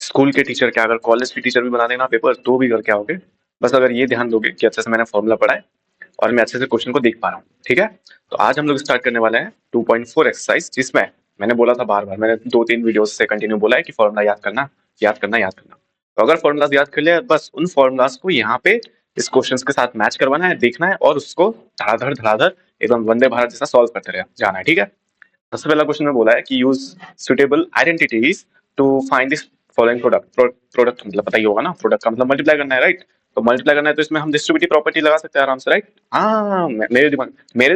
School के teacher क्या, अगर कॉलेज के टीचर भी बना देना पेपर तो भी करके आओगे। बस अगर ये ध्यान दोगे कि अच्छे से मैंने फॉर्मूला पढ़ा है और मैं अच्छे से क्वेश्चन को देख पा रहा हूँ, ठीक है। तो आज हम लोग स्टार्ट करने वाले हैं 2.4 एक्सरसाइज, जिसमें मैंने बोला था बार बार, मैंने 2-3 वीडियोस से कंटिन्यू बोला है कि फॉर्मूला याद करना याद करना याद करना। तो अगर फॉर्मूलाज याद कर लिया, बस उन फॉर्मूलाज को यहाँ पे इस क्वेश्चन के साथ मैच करवाना है, देखना है और उसको धड़ाधड़ धड़ाधड़ एकदम वंदे भारत जैसा सॉल्व करते रहे जाना है, ठीक है। सबसे पहला क्वेश्चन में बोला है कि use suitable identities to find this following product. Product मतलब पता ही होगा ना, प्रोडक्ट का मतलब मल्टीप्लाई करना है, राइट। तो मल्टीप्लाई करना है तो इसमें हम डिस्ट्रीब्यूटिव प्रॉपर्टी लगा सकते हैं आराम से, राइट। हाँ, मेरे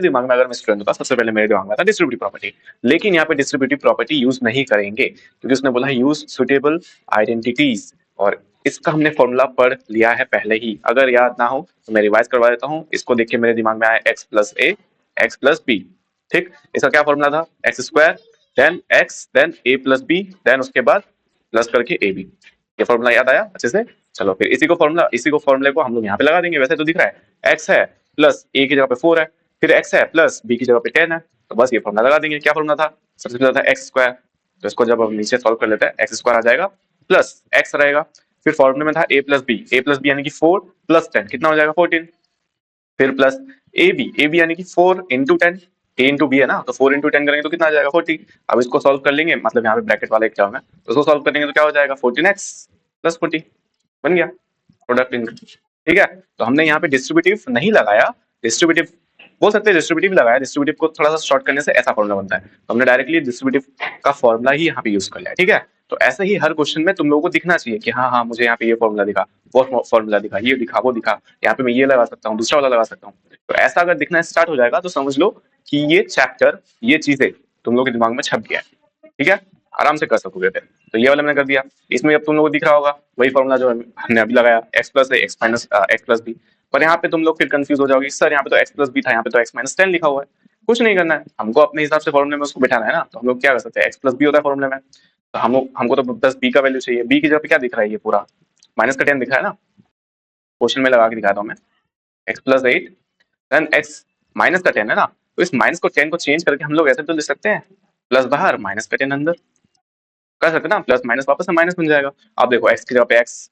दिमाग में अगर मैं स्टूडेंट होता, सबसे पहले मेरे दिमाग में था डिस्ट्रीब्यूटिव प्रॉपर्टी। लेकिन यहाँ पे डिस्ट्रीब्यूटिव प्रॉपर्टी यूज नहीं करेंगे क्योंकि उसने बोला है यूज सुटेबल आइडेंटिटीज, और इसका हमने फॉर्मूला पढ़ लिया है पहले ही। अगर याद ना हो तो मैं रिवाइज करवा देता हूँ। इसको देख के मेरे दिमाग में आया x plus a x plus b, ठीक। इसका क्या फॉर्मूला था, x square then x then a plus b then उसके बाद प्लस करके ए बी। ये फॉर्मूला याद आया अच्छे से। चलो फिर इसी को फॉर्मूले को हम लोग यहाँ पे लगा देंगे। वैसे तो दिख रहा है एक्स है प्लस ए की जगह पे 4 है, फिर एक्स है प्लस बी की जगह पे 10 है, तो बस ये फॉर्मूला लगा देंगे। क्या फॉर्मूला था, सबसे पहले था एक्स स्क्वायर, तो इसको जब हम नीचे सॉल्व कर लेते हैं एक्स स्क्वायर आ जाएगा प्लस एक्स रहेगा। फिर फॉर्मूले में था ए प्लस बी यानी कि 4 प्लस 10 कितना हो जाएगा 14। फिर प्लस ए बी यानी कि 4 इंटू 10, ए इंटू बी है ना, तो 4 इंटू 10 करेंगे तो कितना आ जाएगा 40। अब इसको सॉल्व कर लेंगे, मतलब यहाँ पे ब्रैकेट वाला एक टर्म है तो उसको सॉल्व करेंगे तो क्या हो जाएगा 14x प्लस 40, बन गया प्रोडक्ट इनका, ठीक है। तो हमने यहाँ पे डिस्ट्रीब्यूटिव नहीं लगाया, डिस्ट्रीब्यूटिव बोल सकते हैं डिस्ट्रीब्यूटिव लगाया। डिस्ट्रीब्यूटिव को थोड़ा सा शॉर्ट करने से ऐसा फॉर्मूला बनता है, तो हमने डायरेक्टली डिस्ट्रीब्यूटिव का फॉर्मूला ही यहाँ पे यूज कर लिया, ठीक है। तो ऐसे ही हर क्वेश्चन में तुम लोगों को दिखना चाहिए कि हाँ हाँ मुझे यहाँ पे ये फॉर्मूला दिखा, वो फॉर्मूला दिखा, ये दिखा, वो दिखा, यहाँ पे मैं ये लगा सकता हूँ, दूसरा वाला लगा सकता हूँ। तो ऐसा अगर दिखना स्टार्ट हो जाएगा तो समझ लो कि ये चैप्टर, ये चीजें तुम लोग के दिमाग में छप गया है, ठीक है। आराम से कर सकोगे फिर। तो ये वाला मैंने कर दिया। इसमें अब तुम लोगों को दिख रहा होगा वही फॉर्मूला जो हमने अभी लगाया, x plus x minus x plus b. पर यहाँ पे तुम लोग फिर कंफ्यूज हो जाओगे, सर यहाँ पे तो एक्स प्लस बी था, यहाँ पे तो एक्स माइनस 10 लिखा हुआ है। कुछ नहीं करना है, हमको अपने हिसाब से फॉर्मूले में उसको बिठाना है ना। तो हम लोग क्या कर सकते हैं, एक्स प्लस बी होता है फॉर्मूले में, तो हमको तो बस बी का वैल्यू चाहिए। बी की जगह पे क्या दिख रहा है, ये पूरा माइनस का 10 दिख रहा है ना, क्वेश्चन में लगा के दिखाता हूँ मैं। X plus 8 then x minus का 10 है ना, तो इस माइनस को 10 को चेंज करके हम लोग ऐसे तो लिख सकते हैं, प्लस बाहर माइनस का 10 अंदर, कर सकते ना, प्लस माइनस वापस से माइनस बन जाएगा। अब देखो एक्स की जगह पे एक्स,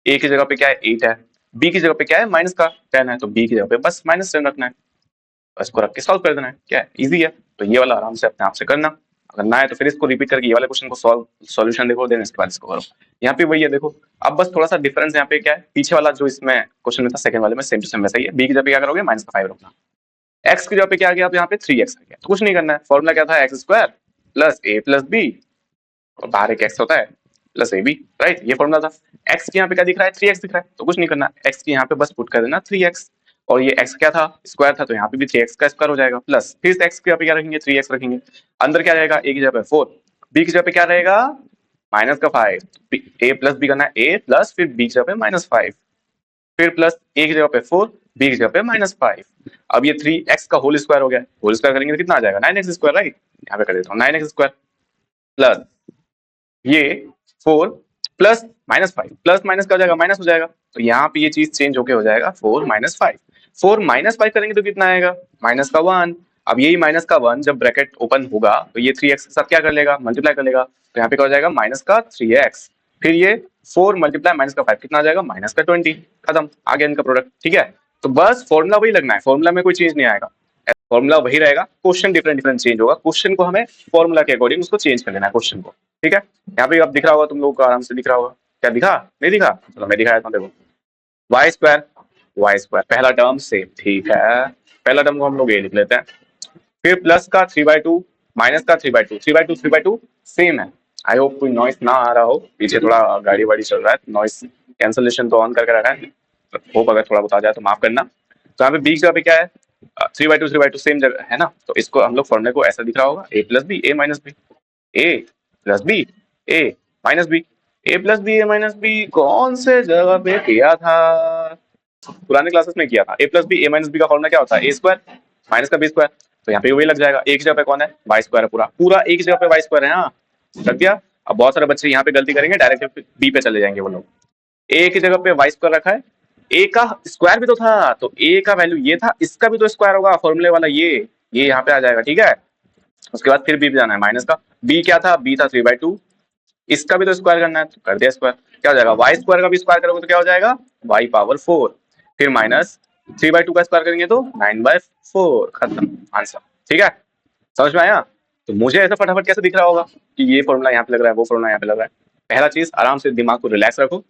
ए की जगह पे क्या है 8 है, बी की जगह पे क्या है माइनस का 10 है, तो बी की जगह पे बस माइनस 10 रखना है, बस इसको रख के सॉल्व कर देना है। क्या है, इजी है। तो ये वाला आराम से अपने आप से करना। अगर ना है तो फिर इसको रिपीट करके ये वाले क्वेश्चन को सॉल्यूशन देखो, देन इसके बाद इसको करो। यहाँ पे वही है देखो। अब बस थोड़ा सा डिफरेंस यहाँ पे क्या है, पीछे वाला जो इसमें क्वेश्चन में था सेकंड वाले में सेम टू सेम वैसा ही है। बी की जगह पे क्या करोगे माइनस का 5 रखना, एक्स की जगह पे क्या आ गया, आप यहाँ पे 3x आ गया, तो कुछ नहीं करना है। फॉर्मूला क्या था, एक्स स्क्वायर प्लस ए प्लस बी, और बाहर एक एक्स होता है प्लस ए बी, राइट। ये फॉर्मूला था। एक्स की यहाँ पे क्या दिख रहा है 3x दिख रहा है, तो कुछ नहीं करना, एक्स की यहाँ पे बस पुट कर देना 3x, और ये x क्या था स्क्वायर था, तो यहाँ पे भी 3x का स्क्वायर हो जाएगा, प्लस फिर x की यहाँ पे क्या रखेंगे 3x रखेंगे, अंदर क्या रहेगा a की जगह पे 4, b की जगह पे क्या रहेगा माइनस का 5, a प्लस b करना है a प्लस फिर b की जगह पे माइनस 5, फिर प्लस a की जगह पे 4, b की जगह पे माइनस 5। अब ये 3x का होल स्क्वायर हो गया, होल स्क्वायर करेंगे तो कितना आ जाएगा 9x स्क्वायर, राइट। यहाँ पे कर देता हूँ 9x स्क्वायर प्लस ये 4 प्लस माइनस 5, प्लस माइनस का हो जाएगा माइनस हो जाएगा, तो यहाँ पे ये चीज चेंज होके हो जाएगा 4 माइनस 5। 4 माइनस 5 करेंगे तो कितना आएगा माइनस का 1। अब यही माइनस का 1 जब ब्रैकेट ओपन होगा तो ये 3x के साथ क्या कर लेगा मल्टीप्लाई कर लेगा, तो यहाँ पे क्या हो जाएगा माइनस का 3x, फिर ये 4 मल्टीप्लाई माइनस का 5 कितना आ जाएगा माइनस का 20, खत्म, आ गया इनका प्रोडक्ट, ठीक है। तो बस फॉर्मूला वही लगना है, फॉर्मूला में कोई चेंज नहीं आएगा, फॉर्मूला वही रहेगा, क्वेश्चन डिफरेंट डिफरेंट चेंज होगा। क्वेश्चन को हमें फॉर्मूला के अकॉर्डिंग उसको चेंज कर लेना है क्वेश्चन को, ठीक है। यहाँ पे अब दिख रहा होगा तुम लोगों को, आराम से दिख रहा होगा। क्या दिखा, नहीं दिखा, चलो मैं दिखाया था, देखो वाई स्क्वायर पहला टर्म सेम, ठीक है। पहला टर्म को हम लोग ये लिख लेते हैं, फिर प्लस का 3/2 माइनस का 3/2, 3/2 सेम है। आई होप कोई नॉइस ना आ रहा हो, पीछे थोड़ा गाड़ी वाड़ी चल रहा है, नॉइस कैंसलेशन तो ऑन करके रखा है, होप अगर थोड़ा बहुत आ जाए तो माफ करना। तो यहाँ पे बी का पे क्या है 3/2 सेम जगह है ना, तो इसको हम लोग फॉर्मूले को ऐसा दिख रहा होगा a plus b a minus b, a plus b a minus b, a plus b a minus b कौन से जगह पे किया था, पुराने क्लासेस में किया था। ए plus b a minus B का फॉर्मूला क्या होता है ए स्क्वायर माइनस का बी स्क्वायर, तो यहाँ पे वही लग जाएगा। एक जगह पे कौन है वाई स्क्वायर है, पूरा पूरा एक जगह पे वाई स्क्वायर है, हाँ लग गया। अब बहुत सारे बच्चे यहाँ पे गलती करेंगे, डायरेक्ट बी पे चले जाएंगे वो लोग। ए की जगह पे वाई स्क्वायर रखा है, ए का स्क्वायर भी तो था, तो ए का वैल्यू ये था, इसका भी तो स्क्वायर होगा फॉर्मूले वाला, ये यहाँ पे आ जाएगा, ठीक है। उसके बाद फिर बी पे जाना है माइनस का, बी क्या था बी था 3/2 इसका भी तो स्क्वायर करना है, तो कर दिया स्क्वायर। क्या हो जाएगा, वाई स्क्वायर का भी स्क्वायर करोगे तो क्या हो जाएगा, वाई पावर 4, फिर माइनस 3/2 का स्क्वायर करेंगे तो 9/4, खत्म आंसर। ठीक है, समझ में आया। तो मुझे ऐसा फटाफट कैसे दिख रहा होगा कि ये फॉर्मूला यहाँ पे लग रहा है, वो फॉर्मूला यहाँ पे लग रहा है। पहला चीज, आराम से दिमाग को रिलैक्स रखो।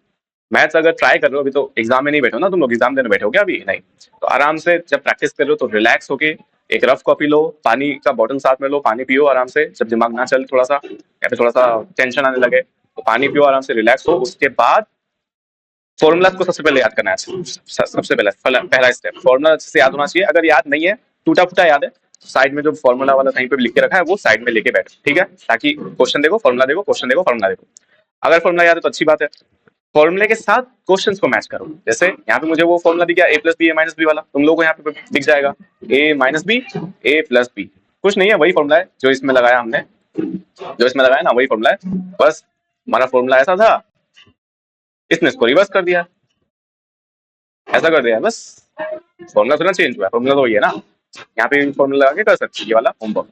मैथ्स अगर ट्राई कर रहे हो, अभी तो एग्जाम में नहीं बैठो ना तुम लोग, एग्जाम देने बैठे हो क्या अभी, नहीं। तो आराम से जब प्रैक्टिस कर रहे हो तो रिलैक्स होके एक रफ कॉपी लो, पानी का बॉटल साथ में लो, पानी पियो आराम से, जब दिमाग ना चले थोड़ा सा या फिर थोड़ा सा टेंशन आने लगे तो पानी पियो, आराम से रिलैक्स हो। उसके बाद फॉर्मूला को सबसे पहले याद करना है। सबसे पहला स्टेप फॉर्मूला अच्छे से याद होना चाहिए। अगर याद नहीं है, टूटा फूटा याद है, तो साइड में जो फॉर्मूला वाला कहीं पे लिख के रखा है वो साइड में लेके बैठो, ठीक है, ताकि क्वेश्चन देखो फॉर्मूला देखो, क्वेश्चन देखो फॉर्मूला देखो। अगर फॉर्मूला याद है तो अच्छी बात है। फॉर्मूले के साथ क्वेश्चंस को मैच करो। जैसे यहाँ पे मुझे वो फॉर्मूला दिख गया a plus b a minus b वाला, तुम लोगों को यहाँ पे दिख जाएगा a minus b a plus b. कुछ नहीं है, वही फॉर्मूला है जो इसमें लगाया हमने, जो इसमें लगाया ना वही फॉर्मूला है। बस हमारा फॉर्मूला ऐसा था, इसने इसको रिवर्स कर दिया, ऐसा कर दिया, बस फॉर्मूला थोड़ा चेंज हुआ, फॉर्मूला तो वही है ना। यहाँ पे फॉर्मूला लगा के कर सकते ये वाला होमवर्क।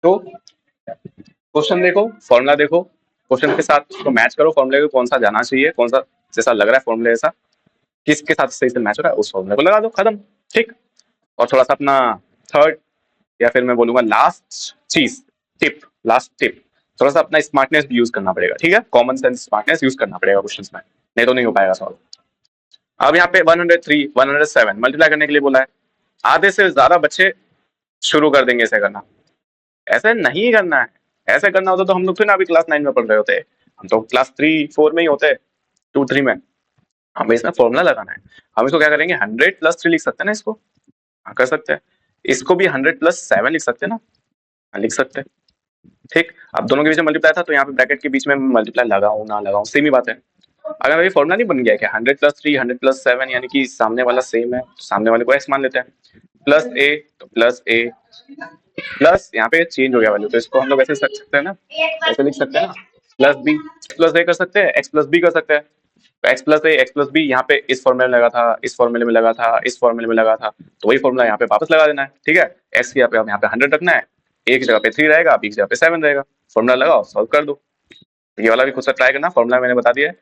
तो क्वेश्चन देखो, फॉर्मूला देखो, क्वेश्चन के साथ उसको मैच करो, फॉर्मूले को कौन सा जाना चाहिए, कौन सा जैसा लग रहा है फॉर्मूले जैसा, किसके साथ सही से मैच हो रहा है, उस फॉर्मूले को लगा दो, खत्म। ठीक। और थोड़ा सा अपना थर्ड या फिर मैं बोलूंगा लास्ट चीज, टिप, लास्ट टिप, थोड़ा सा अपना स्मार्टनेस भी यूज करना पड़ेगा, ठीक है, कॉमन सेंस स्मार्टनेस यूज करना पड़ेगा क्वेश्चंस में, नहीं तो नहीं हो पाएगा सॉल्व। अब यहाँ पे 103 107 मल्टीप्लाई करने के लिए बोला है। आधे से ज्यादा बच्चे शुरू कर देंगे ऐसे करना, ऐसे नहीं करना है। ऐसे करना होता तो हम लोग तो ना अभी क्लास 9 में पढ़ रहे होते, हम तो क्लास 3 4 में ही होते, 2 3 में। हमें इसमें फॉर्मूला लगाना है। हम इसको क्या करेंगे, 100+3 लिख सकते हैं ना इसको, हाँ कर सकते हैं। इसको भी 100+7 लिख सकते हैं ना, हाँ लिख सकते हैं। ठीक, अब दोनों के बीच में मल्टीप्लाई था तो यहाँ पे ब्रैकेट के बीच में मल्टीप्लाई लगाऊं ना लगाऊं सेम ही बात है। अगर अभी फॉर्मूला नहीं बन गया क्या, 100+3 100+7 यानी कि सामने वाला सेम है, तो सामने वाले को x मान लेते हैं, प्लस ए तो प्लस ए, प्लस यहाँ पे चेंज हो गया वैल्यू, तो इसको हम लोग ऐसे लिख सकते हैं ना, ऐसे लिख सकते हैं ना, प्लस बी प्लस ए कर सकते हैं, एक्स प्लस बी कर सकते हैं। तो x plus a x plus B यहाँ पे इस फॉर्मूले में लगा था, इस फॉर्मूले में लगा था, इस फॉर्मूले में लगा था, तो वही फॉर्मूला यहाँ पे वापस लगा देना है, ठीक है। एक्स की यहाँ पे 100 रखना है, ए की जगह पे 3 रहेगा, बी की जगह पे 7 रहेगा, फॉर्मूला लगाओ सॉल्व कर दो। ये वाला भी खुद से ट्राई करना, फॉर्मूला मैंने बता दिया है,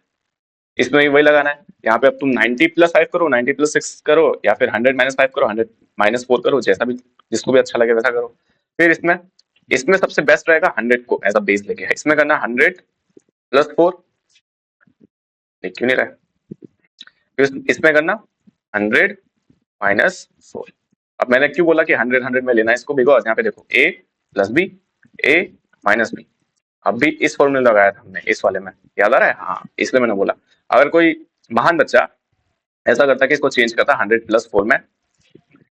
इसमें भी वही लगाना है। यहाँ पे अब तुम 90+5 करो, 90+6 करो, या फिर 100-5 करो, 100-4 करो, जैसा भी जिसको भी अच्छा लगे वैसा करो। फिर इसमें इसमें सबसे बेस्ट रहेगा 100 को एज अ बेस लेके, इसमें करना 100+4, क्यों नहीं रहा, फिर इसमें करना 100-4। अब मैंने क्यों बोला कि 100 में लेना है इसको, बिकॉज यहाँ पे देखो a plus b, a minus b, अब भी इस फॉर्मूले लगाया था हमने इस वाले में, याद आ रहा है, हाँ इसलिए मैंने बोला। अगर कोई महान बच्चा ऐसा करता कि इसको चेंज करता 100+4 में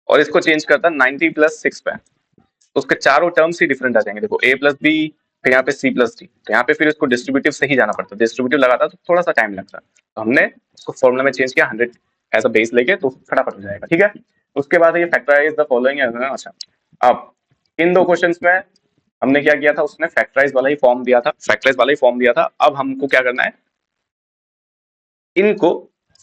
और इसको चेंज करता 90+6 पे, तो उसके चारों टर्म्स ही डिफरेंट आ जाएंगे। देखो a प्लस बी, फिर यहाँ पे c प्लस डी, तो यहाँ पे फिर इसको डिस्ट्रीब्यूटिव से ही जाना पड़ता, डिस्ट्रीब्यूटिव लगाता तो थोड़ा सा टाइम लगता, तो हमने इसको फॉर्मूला में चेंज किया 100 एज अ बेस लेके, तो फटाफट हो जाएगा, ठीक है। उसके बाद ये फैक्टराइज द फॉलोइंग। अच्छा, अब इन दो क्वेश्चंस में हमने क्या किया था, उसने फैक्टराइज वाला ही फॉर्म दिया था, फैक्टराइज वाला ही फॉर्म दिया था। अब हमको क्या करना है, इनको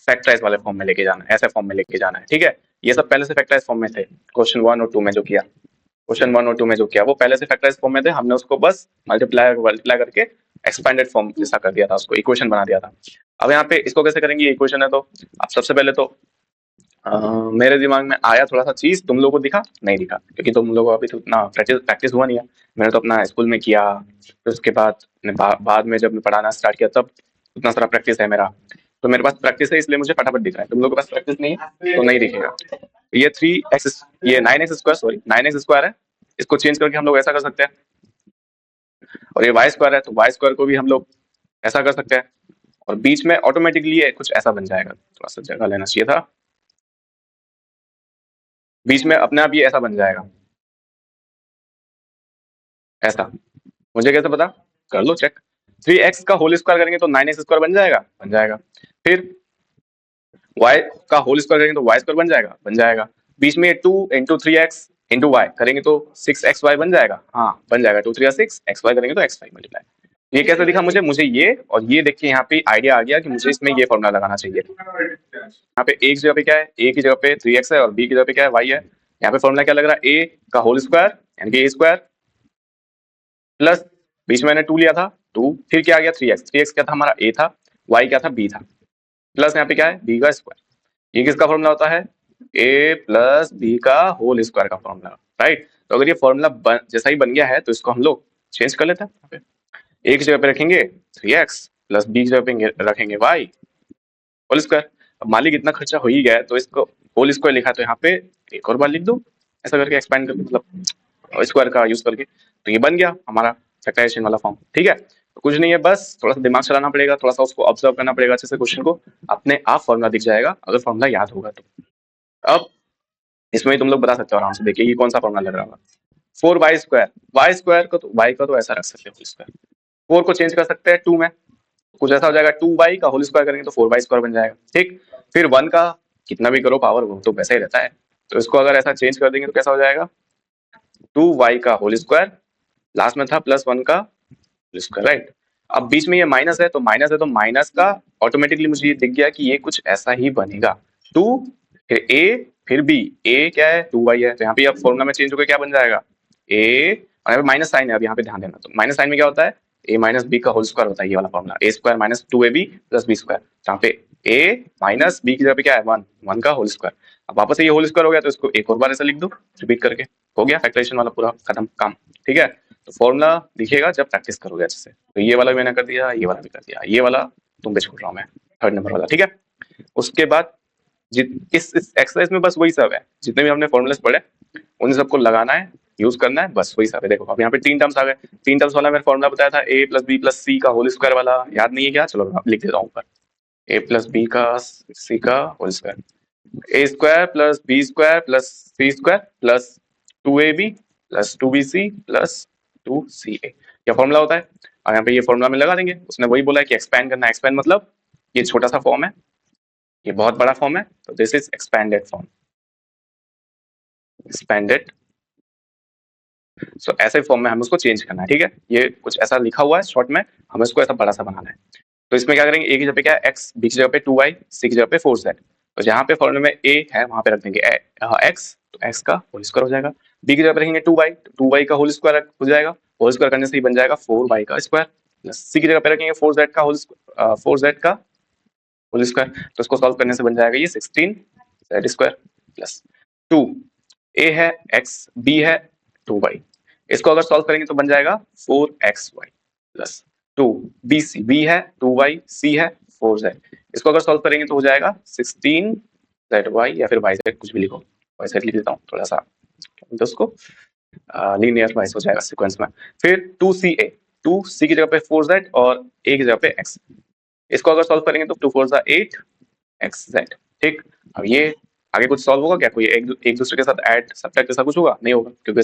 फैक्टराइज वाले फॉर्म में लेके जाना है, ऐसे फॉर्म में लेके जाना है, ठीक है। ये सब पहले से फैक्टराइज फॉर्म में थे, क्वेश्चन 1 और 2 में जो किया, क्वेश्चन 1 और 2 में जो किया वो पहले से फैक्टराइज फॉर्म में थे, हमने उसको बस मल्टीप्लाई करके एक्सपेंडेड फॉर्म जैसा कर दिया था, उसको इक्वेशन बना दिया था। अब यहाँ पे इसको कैसे करेंगे, इक्वेशन है तो अब सबसे पहले तो मेरे दिमाग में आया थोड़ा सा चीज, तुम लोगों को दिखा नहीं दिखा, क्योंकि तुम लोगों को अभी तो उतना प्रैक्टिस हुआ नहीं है। मैंने तो अपना स्कूल में किया, फिर उसके बाद में जब मैं पढ़ाना स्टार्ट किया तब उतना सारा प्रैक्टिस है मेरा, तो मेरे पास प्रैक्टिस है इसलिए मुझे फटाफट दिख रहा है। तुम लोगों के पास प्रैक्टिस नहीं है तो नहीं दिखेगा। ये 3x, ये 9x square, sorry 9x square है, इसको चेंज करके हम लोग ऐसा कर सकते हैं। और ये y स्क्वायर है, तो y स्क्वायर को भी हम लोग ऐसा कर सकते हैं, और बीच में ऑटोमेटिकली कुछ ऐसा बन जाएगा, थोड़ा सा जगह लेना चाहिए था, बीच में अपने आप ये ऐसा बन जाएगा, ऐसा। मुझे कैसे पता, कर लो चेक। 3x का होल स्क्वायर करेंगे तो 9x स्क्वायर बन जाएगा, बन जाएगा। फिर y का होल स्क्वायर करेंगे तो y स्क्वायर बन जाएगा, बन जाएगा। बीच में 2 × 3x × y करेंगे तो 6xy बन जाएगा, हाँ बन जाएगा। 2 3 6 xy करेंगे तो xy मल्टीप्लाई। ये कैसे दिखा मुझे ये और ये देखिए यहाँ पे आइडिया आ गया कि मुझे इसमें ये फॉर्मूला लगाना चाहिए। यहाँ पे एक जगह पे क्या है, a की जगह पे 3x है और b की जगह पे क्या है, y है। यहाँ पे फॉर्मूला क्या लग रहा है, a का होल स्क्वायर यानी कि a स्क्वायर प्लस बीच में मैंने 2 लिया था, 2, फिर क्या आ गया 3x, 3x क्या था हमारा a था, y क्या था b था, प्लस यहाँ पे क्या है b का स्क्वायर। ये किसका फॉर्मूला होता है, a प्लस b का होल स्क्वायर का फॉर्मूला, राइट। तो अगर ये फॉर्मूला जैसा ही बन गया है तो इसको हम लोग चेंज कर लेते हैं। a की जगह पे रखेंगे 3x प्लस b की जगह पे रखेंगे y होल स्क्वायर। अब मालिक इतना खर्चा हो ही गया है तो इसको होल स्क्वायर लिखा है तो यहाँ पे एक और बार लिख दो, ऐसा करके एक्सपेंड करके, मतलब स्क्वायर का यूज करके। तो ये बन गया हमारा फैक्टराइजेशन वाला फॉर्म, ठीक है। तो कुछ नहीं है, बस थोड़ा सा दिमाग चलाना पड़ेगा, थोड़ा सा उसको ऑब्जर्व करना पड़ेगा अच्छे से, क्वेश्चन को अपने आप फॉर्मूला दिख जाएगा अगर फॉर्मूला याद होगा तो। अब इसमें ही तुम लोग बता सकते हो आराम से, देखिए ये कौन सा फॉर्मूला लग रहा होगा, 4y स्क्वायर, वाई स्क्वायर को तो y का तो ऐसा रख सकते हो स्क्वायर, 4 को चेंज कर सकते हैं 2 में, कुछ ऐसा हो जाएगा, 2y का होल स्क्वायर करेंगे तो 4y स्क्वायर बन जाएगा, ठीक। फिर 1 का कितना भी करो पावर वो तो वैसा ही रहता है, तो इसको अगर ऐसा चेंज कर देंगे तो कैसा हो जाएगा, 2y का होल स्क्वायर, लास्ट में था प्लस 1 का होल स्क्वायर, राइट। अब बीच में ये माइनस है तो माइनस का ऑटोमेटिकली मुझे ये दिख गया कि ये कुछ ऐसा ही बनेगा, 2 फिर a फिर b, a क्या है 2y है, तो यहाँ पे अब फॉर्मूला में चेंज होकर क्या बन जाएगा a, और यहाँ पे माइनस साइन है, अब यहाँ पे ध्यान देना, तो माइनस साइन में क्या होता है a माइनस बी का होल स्क्वायर होता है, ये वाला formula a square minus 2ab plus b square, जहाँ पे a माइनस b की जगह पे क्या है 1 का होल स्क्वायर। अब वापस से ये होल स्क्वायर हो गया तो इसको एक और बार ऐसा लिख दो रिपीट करके, हो गया फैक्टराइजेशन वाला पूरा खत्म काम, ठीक है। तो फॉर्मूला दिखेगा जब प्रैक्टिस करोगे अच्छे से। तो ये वाला भी मैंने कर दिया, ये वाला भी कर दिया, ये वाला तुम पे छोड़ रहा हूँ मैं, 3rd नंबर वाला, ठीक है। उसके बाद इस एक्सरसाइज में बस वही सब है, जितने भी हमने फॉर्मूलास पढ़े उन सबको लगाना है, यूज करना है, बस वही सब है। देखो अब यहाँ पे 3 टर्म्स आ गए, 3 टर्म्स वाला मैंने फॉर्मूला बताया था a प्लस बी प्लस सी का होल स्क्वायर वाला, याद नहीं है क्या, चलो लिख देता हूँ ऊपर, a प्लस बी का सी का whole square, a square plus B square plus C square plus 2ab plus 2bc plus 2ca, क्या फॉर्मूला होता है। और यहाँ पे ये फॉर्मूला में लगा देंगे, उसने वही बोला है कि एक्सपैंड करना है, एक्सपैंड मतलब ये छोटा सा फॉर्म है, ये बहुत बड़ा फॉर्म है, तो this is expanded form, expanded. So ऐसे फॉर्म में हमें उसको चेंज करना है, ठीक है। ये कुछ ऐसा लिखा हुआ है शॉर्ट में, हमें इसको ऐसा बड़ा सा बनाना है। तो इसमें क्या करेंगे, a की जगह पे क्या है x, b की जगह पे 2y, c की जगह पे 4z, तो जहाँ पे फॉर्मूले में a है वहां पे रख देंगे x, तो x का होल स्क्वायर हो जाएगा, b की जगह पे रखेंगे 2y, तो 2y का होल स्क्वायर हो जाएगा, होल स्क्वायर करने से ही बन जाएगा 4y का स्क्वायर, प्लस c की जगह पे रखेंगे 4z का होल स्क्वायर, तो इसको सॉल्व करने से बन जाएगा ये 16z स्क्वायर प्लस 2, a है x, b है 2y, इसको अगर सॉल्व करेंगे तो बन जाएगा 4xy प्लस 2, b है 2y, c है 4z, इसको अगर सॉल्व करेंगे तो हो जाएगा 16zy या फिर yz, कुछ भी लिखो, yz लिख देता हूँ, थोड़ा सा क्या बोलते हैं उसको, लीनियर वाइज हो जाएगा सीक्वेंस में। फिर 2ca, 2c की जगह पे 4z और a की जगह पे x, इसको अगर सॉल्व करेंगे तो 2 4 8 xz, ठीक। अब ये आगे कुछ सॉल्व होगा क्या, कोई एक दूसरे के साथ ऐड सब्ट्रैक्ट ऐसा कुछ होगा, नहीं होगा, क्योंकि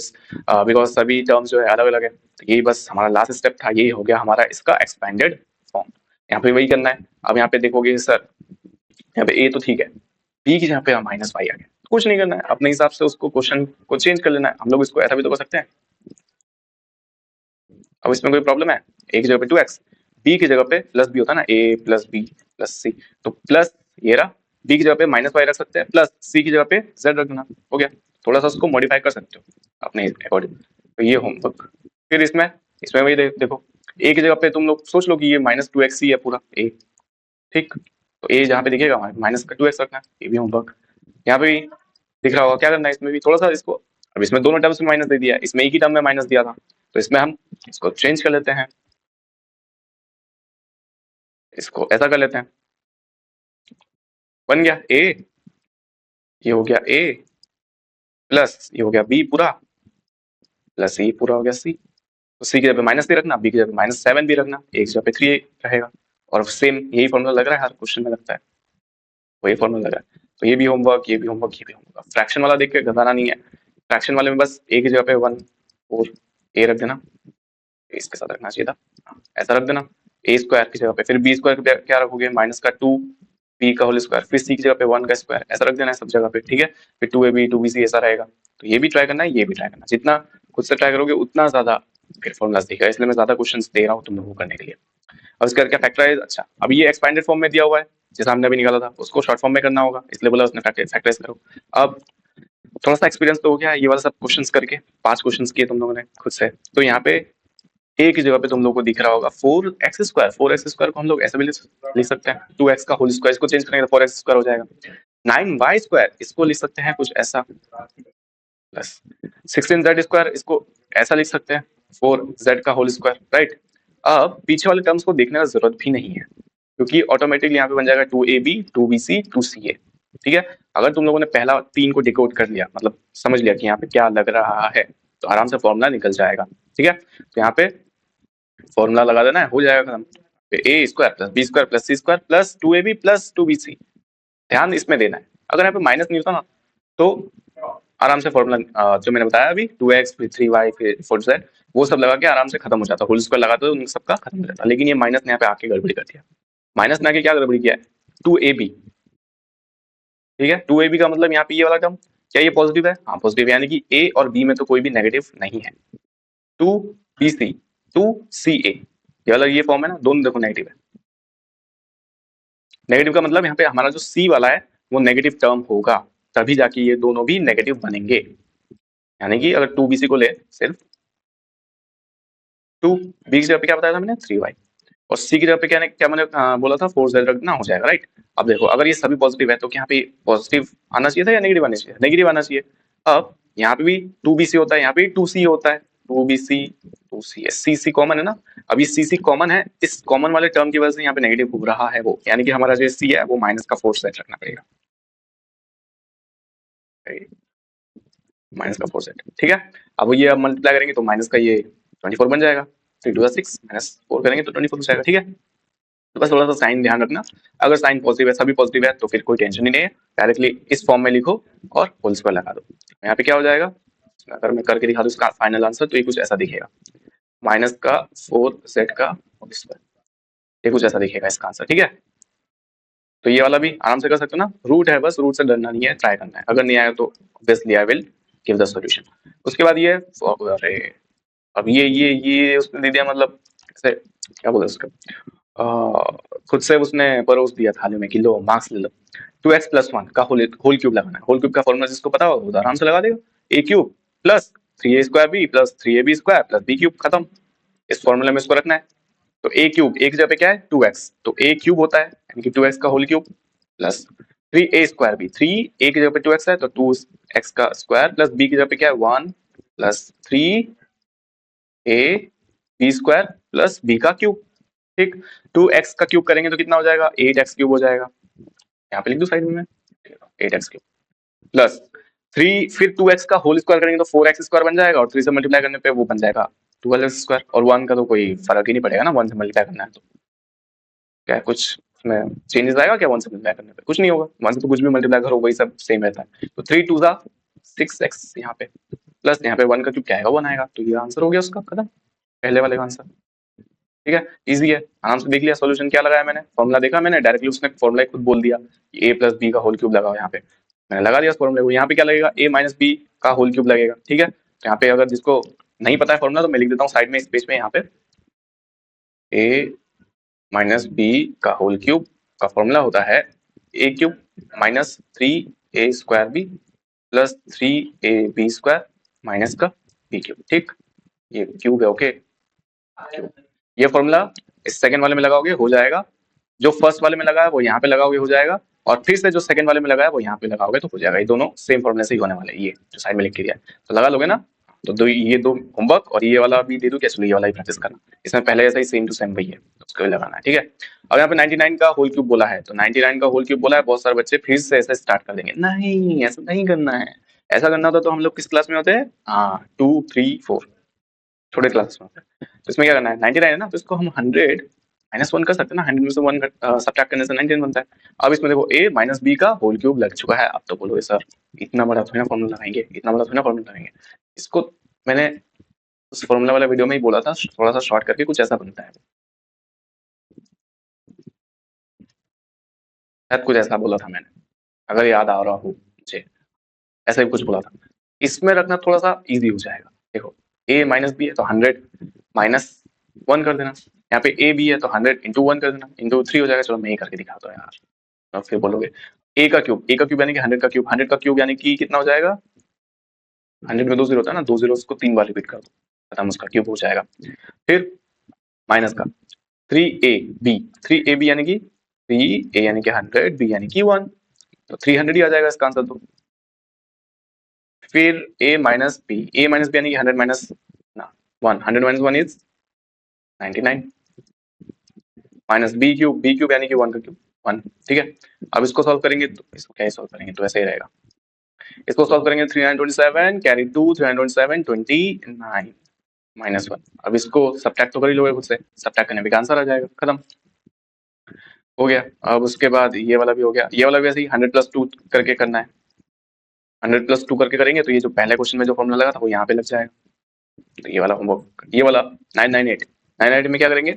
बिकॉज सभी टर्म्स जो है अलग अलग है। तो यही बस हमारा लास्ट स्टेप था, ये हो गया हमारा इसका एक्सपेंडेड फॉर्म, यहाँ पे वही करना है। अब यहाँ पे देखोगे सर, यहाँ पे a तो ठीक है, b की जगह पे माइनस वाई आ गया, कुछ नहीं करना है, अपने हिसाब से उसको क्वेश्चन को चेंज कर लेना है, हम लोग इसको ऐसा भी तो कर सकते हैं। अब इसमें कोई प्रॉब्लम है, a की जगह पे 2x, b की जगह पे प्लस b होता है ना, a plus b plus c, तो प्लस ये रहा, b की जगह पे माइनस वाई रख सकते हैं, प्लस c की जगह पे z रख देना, हो गया। थोड़ा सा उसको मॉडिफाई कर सकते हो अपने अकॉर्डिंग, तो ये होमवर्क। फिर इसमें वही देखो, a की जगह पे तुम लोग सोच लो कि ये माइनस 2x है पूरा a, ठीक। तो a जहाँ पे दिखेगा माइनस का 2x रखना, ये भी होमवर्क। यहाँ पे भी दिख रहा होगा, क्या करना है इसमें भी थोड़ा सा इसको, अब इसमें दोनों टर्म्स में माइनस दे दिया, इसमें एक ही टर्म में माइनस दिया था, तो इसमें हम इसको चेंज कर लेते हैं, इसको ऐसा कर लेते हैं, बन गया a, ये हो गया a प्लस ये हो गया b पूरा प्लस ये पूरा हो गया c, तो c की जगह पे माइनस 3 रखना, b की जगह पे माइनस 7 भी रखना, एक जगह पे 3 रहेगा, और सेम यही फॉर्मूला लग रहा है हर क्वेश्चन में लगता है, वही फॉर्मूला लग रहा है। तो ये भी होमवर्क, ये भी होमवर्क, ये भी होमवर्क। फ्रैक्शन वाला देख के घबराना नहीं है, फ्रैक्शन वाले में बस a की जगह पे 1 और a रख देना, इसके साथ रखना चाहिए था, ऐसा रख देना, a स्क्वायर की जगह पे फिर b स्क्वायर क्या रखोगे, माइनस का 2 b का होल स्क्वायर, फिर c की जगह पे 1 का स्क्वायर, ऐसा रख देना है सब जगह पे, ठीक है। फिर 2ab 2bc ऐसा रहेगा। तो ये भी ट्राई करना है, ये भी ट्राई करना, जितना खुद से ट्राई करोगे उतना ज्यादा फिर फॉर्मुलास दिखेगा, इसलिए मैं ज्यादा क्वेश्चंस दे रहा हूँ तुम लोगों को करने के लिए। और इसका क्या फैक्टराइज, अच्छा अब ये एक्सपेंडेड फॉर्म में दिया हुआ है, जैसा हमने अभी निकाला था उसको शॉर्ट फॉर्म में करना होगा, इसलिए बोला उसने फैक्टराइज करो। अब थोड़ा सा एक्सपीरियंस तो हो गया ये वाला सब क्वेश्चंस करके, 5 क्वेश्चंस किए तुम लोगों ने खुद से, तो यहाँ पे ए की जगह पे तुम लोग को दिख रहा होगा 4x²। 4x² को हम लोग ऐसे भी लिख सकते हैं 2x का होल स्क्वायर, इसको चेंज करेंगे तो 4x² हो जाएगा। 9y² इसको लिख सकते हैं कुछ ऐसा, प्लस 16z², इसको ऐसा लिख सकते हैं 4z का होल स्क्वायर, राइट। अब पीछे वाले टर्म्स को देखने का जरूरत भी नहीं है, क्योंकि ऑटोमेटिकली यहाँ पे बन जाएगा 2ab 2bc 2ca। ठीक है, अगर तुम लोगों ने पहला 3 को डिकोड कर लिया, मतलब समझ लिया कि यहाँ पे क्या लग रहा है, तो आराम से फॉर्मूला निकल जाएगा। ठीक है, तो यहाँ पे फॉर्मूला लगा देना है, हो जाएगा खत्म। a² plus b² plus c² plus 2ab plus 2bc। ध्यान इसमें देना है, अगर यहाँ पे माइनस नहीं होता ना तो आराम से फॉर्मूला जो मैंने बताया अभी 2x फिर 3y फिर 4z वो सब लगा के आराम से खत्म हो जाता, होल स्क्वायर लगाते तो उन सबका खत्म हो जाता। लेकिन ये माइनस ने यहाँ पे आके गड़बड़ी कर दिया। माइनस ने आके क्या गड़बड़ी किया है, 2ab। ठीक है, 2ab का मतलब यहाँ पे ये वाला टर्म क्या ये पॉजिटिव है, हाँ पॉजिटिव, यानी कि a और b में तो कोई भी नेगेटिव नहीं है। 2bc 2ca ये वाला ये फॉर्म है ना, दोनों देखो नेगेटिव है। नेगेटिव का मतलब यहाँ पे हमारा जो c वाला है वो नेगेटिव टर्म होगा, तभी जाके ये दोनों भी नेगेटिव बनेंगे। यानी कि अगर 2bc को ले सिर्फ 2b की जगह पे क्या बताया था मैंने 3y, और c की जगह पे क्या क्या मैंने बोला था 4z रखना, हो जाएगा, राइट। अब देखो अगर ये सभी पॉजिटिव है तो यहाँ पे पॉजिटिव आना चाहिए था या नेगेटिव आना चाहिए, नेगेटिव आना चाहिए। अब यहाँ पे भी 2bc होता है, यहाँ पे 2c होता है, 2bc 2c cc कॉमन है ना। अब ये cc कॉमन है, इस कॉमन वाले टर्म की वजह से यहाँ पे नेगेटिव हो रहा है वो, यानी कि हमारा जो c है वो माइनस का 4z रखना पड़ेगा, माइनस का 4z। ठीक है, अब ये मल्टीप्लाई करेंगे तो माइनस का ये 24 बन जाएगा, 3 2 6 माइनस 4 करेंगे तो 24 हो जाएगा। ठीक है, तो बस थोड़ा सा साइन ध्यान रखना, अगर साइन पॉजिटिव है सभी पॉजिटिव है तो फिर कोई टेंशन ही नहीं है, डायरेक्टली इस फॉर्म में लिखो और होल स्क्वायर लगा दो। यहाँ पे क्या हो जाएगा, अगर मैं करके दिखा दूं इसका फाइनल आंसर तो ये कुछ ऐसा दिखेगा, माइनस का 4z का होल स्क्वायर, ये कुछ ऐसा दिखेगा इसका आंसर। ठीक है, तो ये वाला भी आराम से कर सकते हो ना, रूट है बस, रूट से डरना नहीं है, ट्राई करना है, अगर नहीं आया तो obviously I will give the solution. उसके बाद ये अरे अब ये उसने दे दिया, मतलब ऐसे क्या बोले उसका, खुद से उसने परोस दिया थाली में कि लो मार्क्स ले लो। 2x प्लस 1 का होल क्यूब लगाना है, होल क्यूब का फॉर्मूला जिसको पता हो वो आराम से लगा देगा, a cube plus 3a² b plus 3ab² plus b cube, खत्म। इस फॉर्मूले में इसको रखना है, तो a क्यूब एक जगह पे क्या है 2x, तो a क्यूब होता है यानी कि 2x का whole cube plus 3a² b, 3 a की जगह पे 2x है तो 2x का स्क्वायर प्लस b की जगह पे क्या है 1 plus 3a b² plus b का क्यूब। ठीक, 2x का क्यूब करेंगे तो कितना हो जाएगा 8x क्यूब हो जाएगा, यहाँ पे लिख दो साइड में 8x क्यूब प्लस 3, फिर 2x का होल स्क्वायर करेंगे तो 4x² बन जाएगा, और 3 से मल्टीप्लाई करने पे वो बन जाएगा 12x², और 1 का तो कोई फर्क ही नहीं पड़ेगा ना, 1 से मल्टीप्लाई करना है तो क्या कुछ उसमें चेंजेस आएगा क्या, 1 से मल्टीप्लाई करने पे कुछ नहीं होगा, 1 से तो कुछ भी मल्टीप्लाई करो वही सब सेम रहता है। तो 3 2 जा 6x यहाँ पे प्लस यहाँ पे 1 का क्यूब क्या आएगा 1 आएगा, तो ये आंसर हो गया उसका, खत्म, पहले वाले का आंसर। ठीक है, इजी है, आराम से देख लिया सॉल्यूशन क्या लगाया मैंने, फॉर्मूला देखा मैंने, डायरेक्टली उसने फॉर्मूला खुद बोल दिया कि a प्लस बी का होल क्यूब लगाओ, यहाँ पे मैंने लगा दिया फॉर्मूले को, यहाँ पे क्या लगेगा a माइनस बी का होल क्यूब लगेगा। ठीक है, तो यहाँ पे अगर जिसको नहीं पता है फॉर्मूला तो मैं लिख देता हूँ साइड में इस पेज में, यहाँ पे a माइनस बी का होल क्यूब का फॉर्मूला होता है a cube minus 3a² b plus 3ab² minus का b क्यूब। ठीक, ये क्यूब है, ओके क्यूब। ये फॉर्मूला इस सेकंड वाले में लगाओगे हो जाएगा, जो फर्स्ट वाले में लगा है वो यहाँ पे लगाओगे हो जाएगा, और फिर से जो सेकंड वाले में लगा है वो यहाँ पे लगाओगे तो हो जाएगा। ये दोनों सेम फॉर्मूले से ही होने वाले हैं, ये जो साइड में लिख के दिया है तो लगा लोगे ना। तो ये दो होमवर्क और ये वाला भी दे दूं क्या, चलो ये वाला ही प्रैक्टिस करना, इसमें पहले जैसा ही सेम टू सेम वही है, उसको भी लगाना है। ठीक है, अब यहाँ पे 99 का होल क्यूब बोला है, तो 99 का होल क्यूब बोला है, बहुत सारे बच्चे फिर से ऐसा स्टार्ट कर देंगे, नहीं ऐसा नहीं करना है। ऐसा करना होता तो हम लोग किस क्लास में होते हैं, 2 3 4 छोटे क्लास में होते हैं। तो इसमें क्या करना है, 99 है ना, तो इसको हम 100 -1 कर सकते हैं ना, 100 में से 1 सब्ट्रैक्ट करने से 99 बनता है। अब इसमें देखो a माइनस बी का होल क्यूब लग चुका है, अब तो बोलोगे सर इतना बड़ा थोड़ा फॉर्मूला लगाएंगे, इतना बड़ा थोड़ा फॉर्मूला लगाएंगे। इसको मैंने उस फॉर्मूला वाले वीडियो में ही बोला था, थोड़ा सा शॉर्ट करके कुछ ऐसा बनता है, शायद कुछ ऐसा बोला था मैंने, अगर याद आ रहा हो मुझे, ऐसा ही कुछ बोला था। इसमें रखना थोड़ा सा इजी हो जाएगा। देखो a माइनस बी है तो 100 -1 कर देना, यहाँ पे a b है तो 100 इंटू 1 कर देना, इंटू 3 हो जाएगा। चलो मैं ही करके दिखाता हूँ यार, और फिर बोलोगे a का क्यूब यानी कि 100 का क्यूब, 100 का क्यूब यानी कि कितना हो जाएगा, 100 में 2 जीरो होता है ना, 2 जीरो को 3 बार रिपीट कर दो, खत्म, उसका क्यूब हो जाएगा। फिर माइनस का 3ab, 3ab यानी कि 3a यानी कि 100, b यानी कि 1, तो 300 ही आ जाएगा इसका आंसर। तो फिर a minus b, a minus b यानी कि 100 माइनस ना 1, 100 minus 1 is 99, minus b cube यानी कि 1 का क्यूब 1, ठीक है। अब इसको सॉल्व करेंगे तो इसको क्या सॉल्व करेंगे, तो ऐसे ही रहेगा। इसको सॉल्व करेंगे 327 कैरी 2, 327 29 माइनस 1। अब इसको सब्ट्रैक्ट तो कर ही लोगे खुद से, सब्ट्रैक्ट करने पे आंसर आ जाएगा, खत्म हो गया। अब उसके बाद ये वाला भी हो गया, ये वाला भी ऐसे ही 100 प्लस 2 करके करना है। 100 प्लस 2 करके करेंगे तो ये जो पहले क्वेश्चन में जो फॉर्मूला लगा था वो यहाँ पे लग जाएगा। तो ये वाला होमवर्क, ये वाला 998 में क्या करेंगे,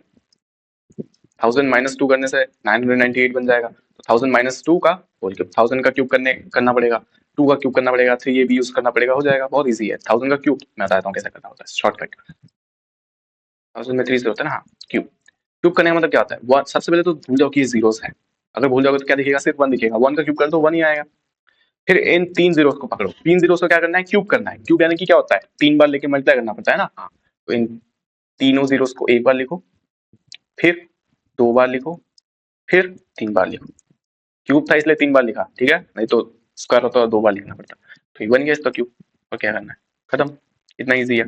1000 माइनस 2 करने से 998 बन जाएगा। तो 1000 माइनस 2 का होल क्यूब, 1000 का क्यूब करना पड़ेगा, 2 का क्यूब करना पड़ेगा, 3 ये भी यूज करना पड़ेगा, हो जाएगा। बहुत इजी है। 1000 का क्यूब मैं बताता हूँ कैसे करना होता है, शॉर्टकट। 1000 में 3 से होता है ना, हाँ, क्यूब। क्यूब करने का मतलब क्या होता है, सबसे पहले तो भूल जाओ कि ये जीरोस है। अगर भूल जाओगे तो क्या दिखेगा, सिर्फ 1 दिखेगा। 1 का क्यूब कर दो 1 ही आएगा। फिर इन 3 जीरोस को पकड़ो, 3 जीरोस को क्या करना है, क्यूब करना है। क्यूब यानी कि क्या होता है, 3 बार लेके मल्टीप्लाई करना पड़ता है ना, हाँ। तो इन तीनों जीरोस को एक बार लिखो, फिर 2 बार लिखो, फिर 3 बार लिखो। क्यूब था इसलिए 3 बार लिखा, ठीक है, नहीं तो स्क्वायर होता तो 2 बार लिखना पड़ता। तो ये बन गया इसका क्यूब, और क्या करना है, खत्म, इतना इजी है।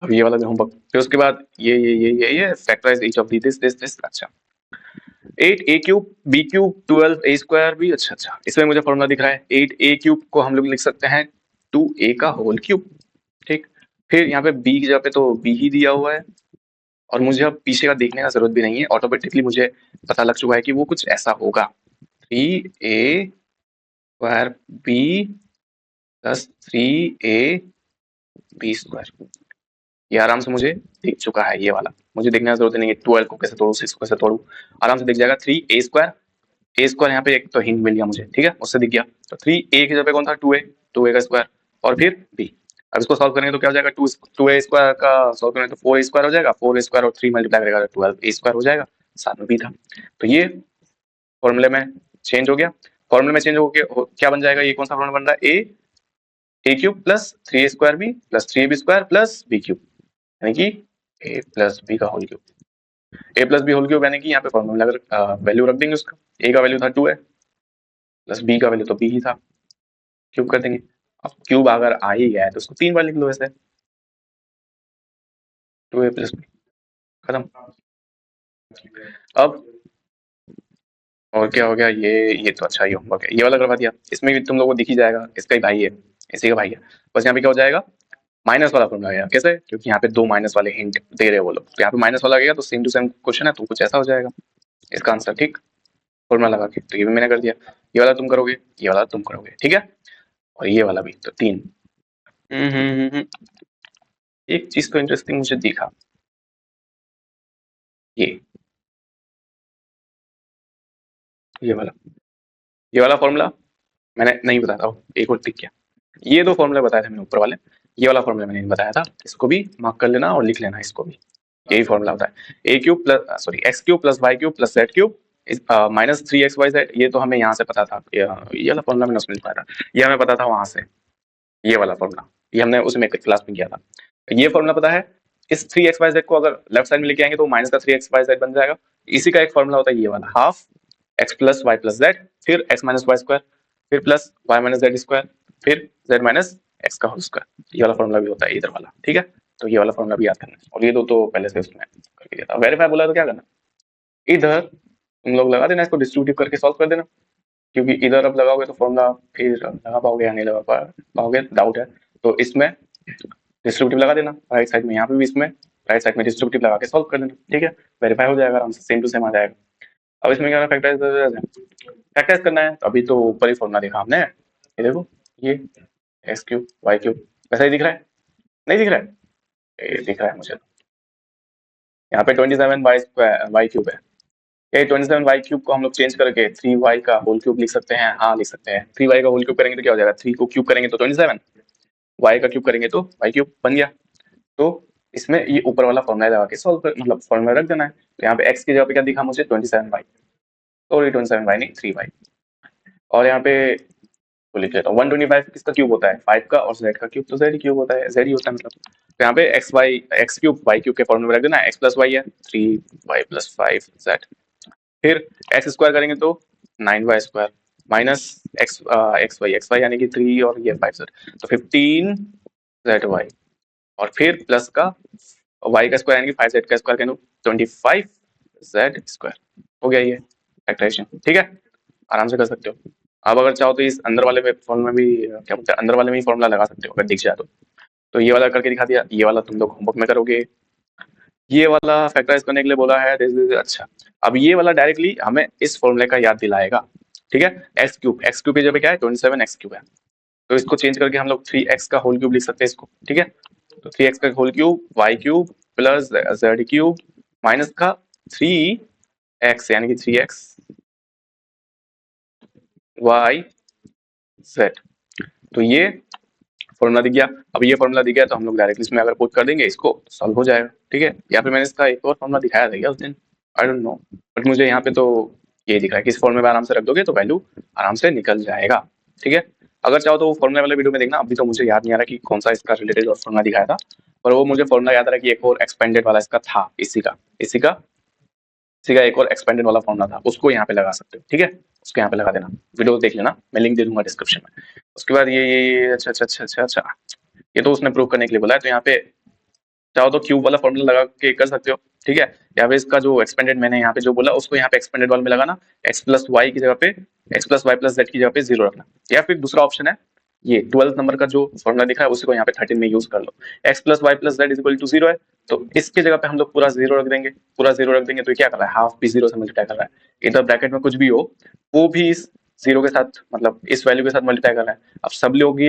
अब ये वाला भी होमवर्क। फिर उसके बाद ये फैक्टराइज ईच ऑफ दिस। अच्छा 8 a cube b cube 12 a square भी, अच्छा इसमें मुझे फॉर्मूला दिख रहा है। 8 a क्यूब को हम लोग लिख सकते हैं 2a का होल क्यूब, ठीक। फिर यहाँ पे b की जगह पे तो b ही दिया हुआ है, और मुझे अब पीछे का देखने का जरूरत भी नहीं है, ऑटोमेटिकली मुझे पता लग चुका है कि वो कुछ ऐसा होगा, 3a square b plus 3a b square. ये आराम से मुझे दिख चुका है, ये वाला मुझे देखने की जरूरत नहीं है। 12 को कैसे तोड़ू, 6 को कैसे तोड़ू, आराम से दिख जाएगा। 3a स्क्वायर, ए स्क्वायर यहाँ पे एक तो हिंट मिल गया मुझे, ठीक है, उससे दिख गया। तो 3a की जगह पे कौन था, 2a का स्क्वायर, और फिर b। अब इसको सॉल्व करेंगे तो क्या हो जाएगा, 2a स्क्वायर का सॉल्व करेंगे तो 4a स्क्वायर हो जाएगा, 4a स्क्वायर और 3 मल्टीप्लाई करेगा तो 12a स्क्वायर हो जाएगा, साथ में b था। तो ये फॉर्मूले में चेंज हो गया। फॉर्मूले में चेंज हो गया, क्या बन जाएगा, ये कौन सा फॉर्मूला बन रहा है, a cube plus 3a square b plus 3ab square plus b cube, यानी कि a प्लस b का whole cube. A plus b whole cube यानी कि यहाँ पे फॉर्मूला वैल्यू रख देंगे उसका। ए का वैल्यू था 2 है, प्लस बी का वैल्यू तो बी ही था, क्यूब कर देंगे। अब क्यूब अगर आ ही गया है तो उसको 3 बार लिख लो ऐसे, 2a प्लस बी, खत्म। अब और क्या हो गया, ये तो अच्छा ही होमवर्क है, ये वाला करवा दिया। इसमें भी तुम लोगों को दिख ही जाएगा, इसका ही भाई है, इसी का भाई है। बस यहाँ पे क्या हो जाएगा, माइनस वाला फॉर्मूला आएगा। कैसे, क्योंकि यहाँ पे 2 माइनस वाले हिंट दे रहे हैं वो लोग, तो यहाँ पे माइनस वाला आ गया तो सेम टू सेम क्वेश्चन है, तो कुछ ऐसा हो जाएगा इसका आंसर, ठीक, फॉर्मूला लगा के। तो ये भी मैंने कर दिया, ये वाला तुम करोगे, ये वाला तुम करोगे, ठीक है, और ये वाला भी, तो 3। एक चीज तो इंटरेस्टिंग मुझे दिखा, ये वाला फॉर्मूला मैंने नहीं बताया था, एक और टिक किया। ये 2 फॉर्मूले बताए थे मैंने ऊपर वाले, ये वाला फॉर्मूला मैंने नहीं बताया था, इसको भी मार्क कर लेना और लिख लेना इसको भी। यही फॉर्मूला होता है, a cube plus sorry x cube plus y cube plus z cube minus 3xyz। ये तो हमें यहाँ से पता था, ये वाला फॉर्मूला मैंने उसमें बताया था, ये हमें पता था वहां से, ये वाला फॉर्मूला ये हमने उसमें क्लास में किया था। ये फॉर्मूला पता है, इस 3xyz को अगर लेफ्ट साइड में लेके आएंगे तो माइनस का 3xyz बन जाएगा। इसी का एक फॉर्मूला होता है ये वाला, half x plus y plus z, फिर एक्स माइनस वाई स्क्वायर, फिर plus y minus z square, फिर जेड माइनस एक्स का होल स्क्वायर। ये वाला फॉर्मूला भी होता है इधर वाला, ठीक है। तो ये वाला फॉर्मूला भी याद करना है, और ये दो तो पहले से उसमें करके दिया था। वेरीफाई बोला तो क्या करना, इधर तुम लोग लगा देना, इसको डिस्ट्रीब्यूटिव करके सॉल्व कर देना, क्योंकि इधर अब लगाओगे तो फॉर्मूला फिर लगा पाओगे या नहीं लगा पाओगे, डाउट है। तो इसमें डिस्ट्रीब्यूटिव लगा देना राइट साइड में, यहाँ पे भी इसमें राइट साइड में डिस्ट्रीब्यूटिव लगा के सॉल्व कर देना, ठीक है, वेरीफाई हो जाएगा आराम से, सेम टू सेम आ जाएगा। अब इसमें क्या फैक्टराइज करना है, तो अभी तो ऊपर ही फॉर्मूला देखा हमने, ये देखो, ये एक्स क्यूब वाई क्यूब वैसा ही दिख रहा है, नहीं दिख रहा है, ये दिख रहा है मुझे। यहाँ पे 27 वाई क्यूब है, ये 27 वाई क्यूब को हम लोग चेंज करके 3y का होल क्यूब लिख सकते हैं, हाँ लिख सकते हैं। 3y का होल क्यूब करेंगे तो क्या हो जाएगा, 3 को क्यूब करेंगे तो 27, y का क्यूब करेंगे तो y क्यूब बन गया। तो इसमें ये ऊपर वाला फॉर्मूला लगा के सॉल्व कर, मतलब फॉर्मूला रख देना है। तो यहाँ पे x की जगह पे क्या दिखा मुझे, 27y, सॉरी 27y नहीं 3y, और यहाँ पे तो लिख लेता हूँ 125 किसका क्यूब होता है 5 का, और z का क्यूब तो z ही क्यूब होता है, z ही होता है मतलब। तो यहाँ पे एक्स क्यूब वाई क्यूब के फॉर्मूले में रख देना, x प्लस वाई है 3y प्लस 5z। फिर एक्स स्क्वायर करेंगे तो 9y square minus x Y यानी कि 3 और ये 5z, तो 15z y, और फिर प्लस का y का स्क्वायर यानी कि 5z का स्क्वायर करें तो 25z स्क्वायर। हो गया ये फैक्टराइजेशन, ठीक है, आराम से कर सकते हो। अब अगर चाहो तो इस अंदर वाले में फॉर्मूला में भी क्या बोलते हैं, अंदर वाले में ही फॉर्मूला लगा सकते हो अगर दिख जाए तो ये वाला करके दिखा दिया, ये वाला तुम लोग होमवर्क में करोगे। ये वाला फैक्टराइज करने के लिए बोला है अच्छा। अब ये वाला डायरेक्टली हमें इस फॉर्मूले का याद दिलाएगा, ठीक है। एक्स क्यूब की जगह क्या है 27 एक्स क्यूब है, तो इसको चेंज करके हम लोग 3x का होल क्यूब लिख सकते हैं इसको, ठीक है। तो 3x का whole cube y cube plus z cube minus का 3x यानी कि 3x वाई जेड। तो ये फॉर्मूला दिख गया। अब ये फॉर्मूला दिख गया तो हम लोग डायरेक्टली इसमें अगर पुट कर देंगे इसको सॉल्व हो जाएगा, ठीक है। या फिर मैंने इसका एक और फॉर्मूला दिखाया था क्या उस दिन, आई डोंट नो, बट मुझे यहाँ पे तो ये दिख रहा है कि इस फॉर्मूले में आराम से रख दोगे तो वैल्यू आराम से निकल जाएगा, ठीक है। अगर चाहो तो वो फॉर्मूला वाले वीडियो में देखना, अभी तो मुझे याद नहीं आ रहा कि कौन सा इसका रिलेटेड और फॉर्मूला दिखाया था, पर वो मुझे फॉर्मूला याद आ रहा है कि एक और एक्सपेंडेड वाला इसका था, इसी का एक और एक्सपेंडेड वाला फॉर्मूला था, उसको यहाँ पे लगा सकते हो, ठीक है। उसको यहाँ पे लगा देना, वीडियो देख लेना, मैं लिंक दे दूंगा डिस्क्रिप्शन में। उसके बाद ये अच्छा अच्छा अच्छा अच्छा अच्छा, ये तो उसने प्रूव करने के लिए बोला है, तो यहाँ पे चाहो तो क्यूब वाला फॉर्मूला लगा के कर सकते हो, ठीक है। या फिर इसका जो एक्सपेंडेड मैंने यहाँ पे जो बोला उसको यहाँ पे एक्सपेंडेड वाले में लगाना, एक्स प्लस वाई की जगह पे x plus y plus z की जगह पे 0 रखना। या फिर दूसरा ऑप्शन है ये 12th नंबर का जो फॉर्मूला दिखा है उसी को यहाँ पे 13 में यूज कर लो, x plus y plus z is equal to 0 है, तो इसकी जगह पे हम लोग पूरा 0 रख देंगे, पूरा 0 रख देंगे तो क्या कर रहा है हाफ भी 0 से मल्टीप्लाई कर रहा है, इधर ब्रैकेट में कुछ भी हो वो भी इस 0 के साथ मतलब इस वैल्यू के साथ मल्टीप्लाई कर रहा है। अब सब लोग ही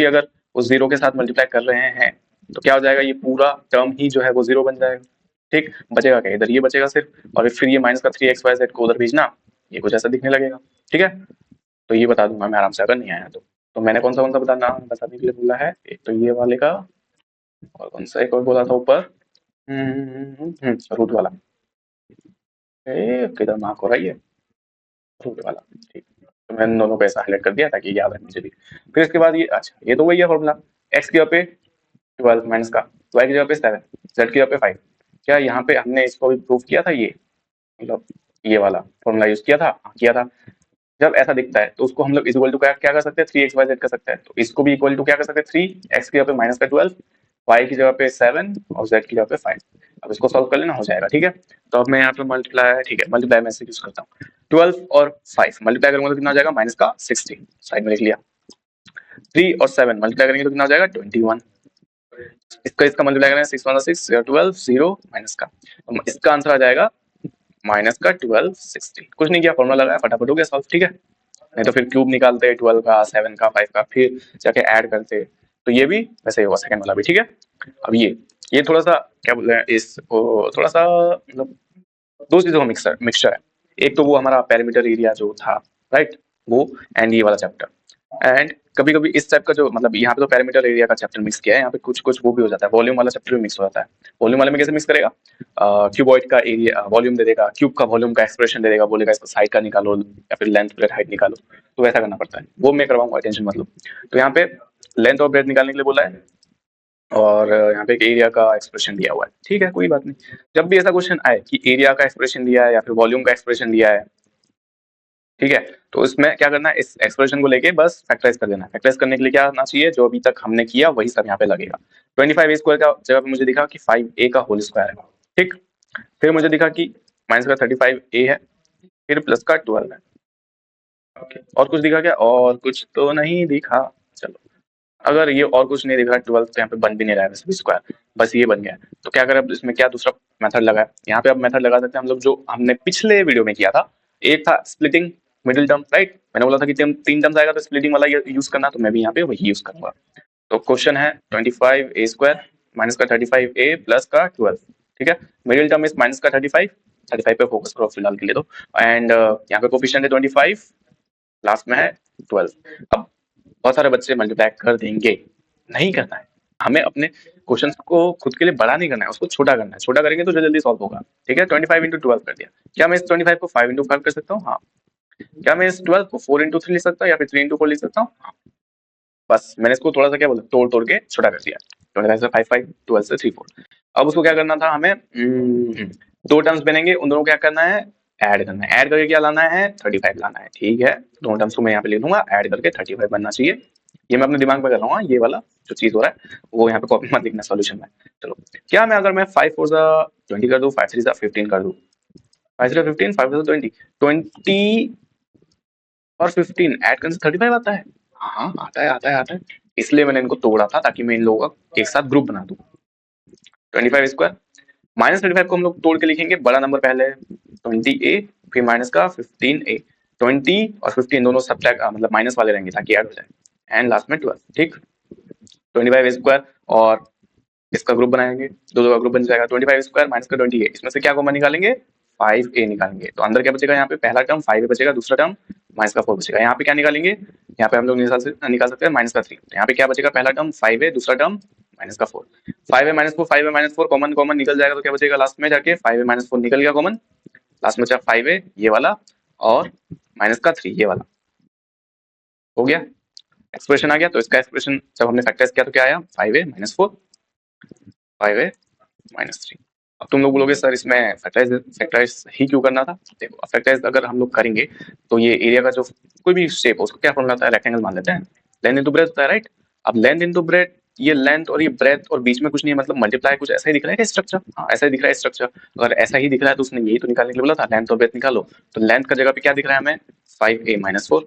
अगर उस 0 के साथ मल्टीप्लाई कर रहे हैं तो क्या हो जाएगा, ये पूरा टर्म ही जो है वो 0 बन जाएगा, ठीक। बचेगा क्या, इधर ये बचेगा सिर्फ, और फिर ये माइनस का 3xyz को उधर भेजना, ये कुछ ऐसा दिखने लगेगा, ठीक है। तो ये बता दूंगा मैं आराम से अगर नहीं आया तो मैंने कौन सा बताने के लिए बोला है, एक तो ये वाले का, और कौन सा एक और बोला था ऊपर, रूट वाला, किधर मार्क हो रहा है ये रूट वाला, ठीक। तो मैंने दोनों को ऐसा हाईलाइट कर दिया ताकि याद रहे मुझे भी। फिर इसके बाद ये अच्छा ये तो वही है फॉर्मूला, एक्स की जगह पे 12 माइनस का, वाई की जगह पे 7, जेड की जगह पे 5। क्या यहाँ पे हमने इसको भी प्रूव किया था, ये मतलब ये वाला फॉर्मूला यूज किया था, हाँ, किया था। जब ऐसा दिखता है तो उसको हम लोग इक्वल टू क्या कर सकते हैं 3xyz कर सकते हैं, तो इसको भी इक्वल टू क्या कर सकते हैं 3x की जगह पे माइनस का 12, y की जगह पे 7 और z की जगह पे 5। अब इसको सॉल्व कर लेना हो जाएगा, ठीक है। तो अब मैं यहाँ पे मल्टीप्लाई, ठीक है, मल्टीप्लाई में से यूज करता हूँ, 12 और 5 मल्टीप्लाई करूंगा तो कितना हो जाएगा माइनस का 60, साइड में लिख लिया। 3 और 7 मल्टीप्लाई करेंगे तो कितना हो जाएगा 21, इसका मल्टीप्लाई करेंगे 6 1 6 12 0 माइनस का, तो इसका आंसर आ जाएगा माइनस का 1260। कुछ नहीं किया, फॉर्मूला लगाया, फटाफट हो गया सॉल्व, ठीक है। नहीं तो फिर क्यूब निकालते 12 का 7 का 5 का फिर जाके ऐड करते, तो ये भी वैसे ही होगा सेकंड वाला भी, ठीक है। अब ये थोड़ा सा क्या बोल रहे हैं इसको, थोड़ा सा मतलब दो चीजों का मिक्सचर है, एक तो वो हमारा पैरामीटर एरिया जो था, राइट, वो एंड ये वाला चैप्टर, एंड कभी कभी इस टाइप का जो मतलब यहाँ पे तो पैरामीटर एरिया का चैप्टर मिक्स किया है, यहाँ पे कुछ कुछ वो भी हो जाता है, वॉल्यूम वाला चैप्टर भी मिक्स हो जाता है। वॉल्यूम वाले में कैसे मिक्स करेगा, क्यूबॉइड का एरिया वॉल्यूम दे देगा, क्यूब का वॉल्यूम का एक्सप्रेशन दे देगा, बोलेगा इसका साइड का निकालो या फिर लेंथ प्लेट हाइट निकालो, तो वैसा करना पड़ता है, वो मैं करवाऊंगा, टेंशन मत लो। तो यहाँ पे लेंथ और ब्रेथ निकालने के लिए बोला है, और यहाँ पे एक एरिया का एक्सप्रेशन दिया हुआ है, ठीक है, कोई बात नहीं। जब भी ऐसा क्वेश्चन आए कि एरिया का एक्सप्रेशन दिया है या फिर वॉल्यूम का एक्सप्रेशन दिया है, ठीक है, तो इसमें क्या करना है, इस एक्सप्रेशन को लेके बस फैक्टराइज कर देना है। फैक्टराइज करने के लिए क्या आना चाहिए, जो अभी तक हमने किया वही सब यहाँ पे लगेगा। 25 a स्क्वायर का जगह पे मुझे दिखा कि 5a का होल स्क्वायर है, ठीक। फिर मुझे दिखा कि माइनस का 35a है, फिर प्लस का 12 है, ओके। और कुछ दिखा क्या, और कुछ तो नहीं दिखा, चलो। अगर ये और कुछ नहीं दिख रहा 12 तो यहाँ पे बन भी नहीं रहा है वैसे भी स्क्वायर, बस ये बन गया। तो क्या करें अब इसमें, क्या दूसरा मेथड लगा है यहाँ पे, अब मेथड लगा सकते हैं हम लोग जो हमने पिछले वीडियो में किया था। एक था स्प्लिटिंग मिडिल टर्म, राइट, मैंने बोला था कि तीन टर्म्स आएगा तो स्प्लिटिंग वाला यूज करना, तो मैं भी यहाँ पे वही यूज करूंगा। तो क्वेश्चन है 25a स्क्वायर माइनस का 35a प्लस का 12, ठीक है। मिडिल टर्म इज माइनस का 35 पे फोकस करो फिलहाल के लिए तो, एंड यहाँ पे कोफिशिएंट है 25, लास्ट में है 12। अब बहुत सारे बच्चे मल्टीप्लाई कर देंगे, नहीं करना है हमें, अपने क्वेश्चंस को खुद के लिए बड़ा नहीं करना है, उसको छोटा करना है, छोटा करेंगे तो जल्दी सॉल्व होगा, ठीक है। 25 इंटू 12 कर दिया, क्या मैं इस 25 को 5 इंटू 5 कर सकता हूँ, हाँ। क्या मैं इस 12 को 4 into 3 लिख सकता हूँ या फिर 3 into 4 लिख सकता हूँ? बस मैंने इसको थोड़ा सा क्या बोला, तोड़ तोड़ के छोटा कर दिया। 25 से 5 5, 12 से 3 4। अब उसको क्या करना था हमें, दो टर्म्स बनेंगे, उन दोनों को क्या करना है, ऐड करना है। ऐड करके क्या लाना है, 35 लाना है। ठीक है, दोनों टर्म्स को मैं यहाँ पे ले लूंगा, ऐड करके 35 बनना चाहिए। ये मैं अपने दिमाग में कर रहा हूँ, ये वाला जो चीज हो रहा है वो यहाँ पे कॉपी मत लिखना सॉल्यूशन में। चलो, क्या मैं अगर मैं 5 4 जा 20 कर दूं, 5 3 जा 15 कर दूं, 5 3 15, 5 4 20, 20 और 15 ऐड करने से 35 आता है। हाँ आता है, आता है, आता है। इसलिए मैंने इनको तोड़ा था ताकि मैं इन लोगों का एक साथ ग्रुप बना दूं। 25 स्क्वायर माइनस 35 को हम लोग तोड़ के लिखेंगे, बड़ा नंबर पहले 20a, फिर माइनस का 15a। 20 और 15 दोनों सब्ट्रैक्ट मतलब माइनस वाले रहेंगे ताकि ऐड हो जाए, एंड लास्ट में 12। ठीक, 25 स्क्वायर और इसका ग्रुप बनाएंगे, दो दो का ग्रुप बन जाएगा। 25 स्क्वायर माइनस का 20a, इसमें से क्या कॉमन निकालेंगे, 5a निकालेंगे। तो अंदर क्या बचेगा, यहाँ पे पहला टर्म 5a बचेगा, दूसरा टर्म माइनस का 4 बचेगा। यहाँ पे क्या निकालेंगे, यहाँ पे हम लोग निकाल सकते हैं माइनस का 3। यहाँ पे क्या बचेगा, पहला टर्म 5a, दूसरा टर्म माइनस का 4। 5a minus 4, 5a minus 4 common common निकल जाएगा, तो क्या बचेगा लास्ट में जाके, 5a माइनस 4 निकल गया कॉमन, लास्ट में बचा 5a ये वाला और माइनस का 3 ये वाला। हो गया, एक्सप्रेशन आ गया। तो इसका एक्सप्रेशन जब हमने फैक्टराइज किया तो क्या आया, 5a माइनस 4, 5a माइनस 3। अब तुम लोग बोलोगे सर इसमें फैक्टराइज ही क्यों करना था। देखो, फैक्टराइज अगर हम लोग करेंगे तो ये एरिया का जो कोई भी शेप हो उसको क्या फॉर्मूला होता है, रेक्टेंगल मान लेते हैं, लेंथ इनटू ब्रेथ होता है, राइट। अब लेंथ इनटू ब्रेथ, ये लेंथ और ये ब्रेथ और बीच में कुछ नहीं है, मतलब मल्टीप्लाई कुछ ऐसा ही दिख रहा है क्या स्ट्रक्चर। हाँ ऐसा ही दिख रहा है स्ट्रक्चर। अगर ऐसा ही दिख रहा है तो उसने यही तो निकालने के लिए बोला था, लेंथ और ब्रेथ निकालो। तो लेंथ का जगह पे क्या दिख रहा है हमें, 5a माइनस 4,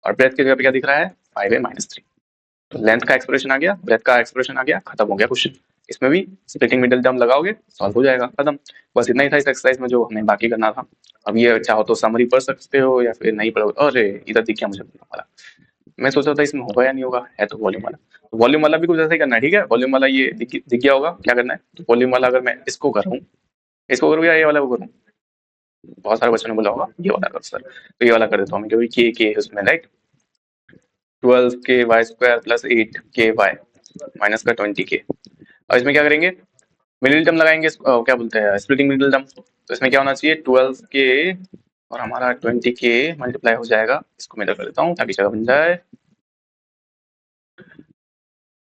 और ब्रेथ की जगह पे क्या दिख रहा है, 5a माइनस 3। तो लेंथ का एक्सप्रेशन आ गया, ब्रेथ का एक्सप्रेशन आ गया, खत्म हो गया क्वेश्चन। इसमें भी स्प्लिटिंग मिडिल टर्म लगाओगे, सॉल्व हो जाएगा, खत्म। बस इतना ही था इस एक्सरसाइज में जो हमें बाकी करना था। अब ये चाहो तो समरी पढ़ सकते हो या फिर नहीं पढ़ो। अरे इधर दिख गया मुझे वाला, मैं सोच रहा था इसमें होगा या नहीं होगा, है तो वॉल्यूम वाला। तो वॉल्यूम वाला भी कुछ ऐसा ही करना है, ठीक है। वॉल्यूम वाला ये दिख गया होगा क्या करना है। तो वॉल्यूम वाला अगर मैं इसको करूँ, इसको करूँ या ये वाला को करूँ, बहुत सारे बच्चों ने बोला होगा ये वाला करो सर, तो ये वाला कर देता हूँ क्योंकि के उसमें, राइट। 12 के वाई स्क्वायर प्लस 8 के वाई माइनस का 20 के। और इसमें क्या करेंगे, मिडिल टर्म लगाएंगे, क्या बोलते हैं, स्प्लिटिंग मिडिल टर्म। तो इसमें क्या होना चाहिए, 12 के और हमारा 20 के मल्टीप्लाई हो जाएगा। इसको मैं कर देता हूँ ताकि जगह बन जाए,